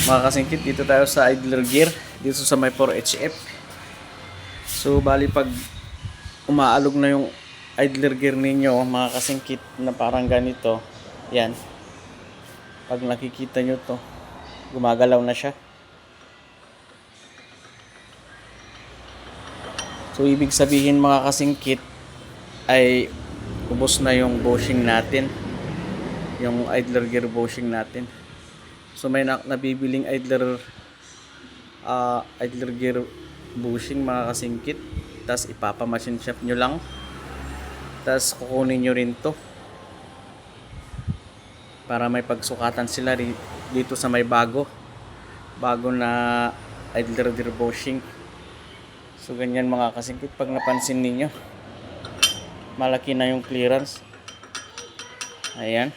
Mga kasingkit, dito tayo sa idler gear dito sa may 4HF. So bali pag umaalog na yung idler gear ninyo mga kasingkit na parang ganito, yan, pag nakikita nyo to, gumagalaw na siya. So ibig sabihin mga kasingkit ay ubos na yung bushing natin, yung idler gear bushing natin. So may nabibiling idler gear bushing mga kasingkit, tas ipapamachine shop nyo lang, tas kukunin nyo rin to para may pagsukatan sila dito sa may bago na idler gear bushing. So ganyan mga kasingkit, pag napansin ninyo malaki na yung clearance, ayan.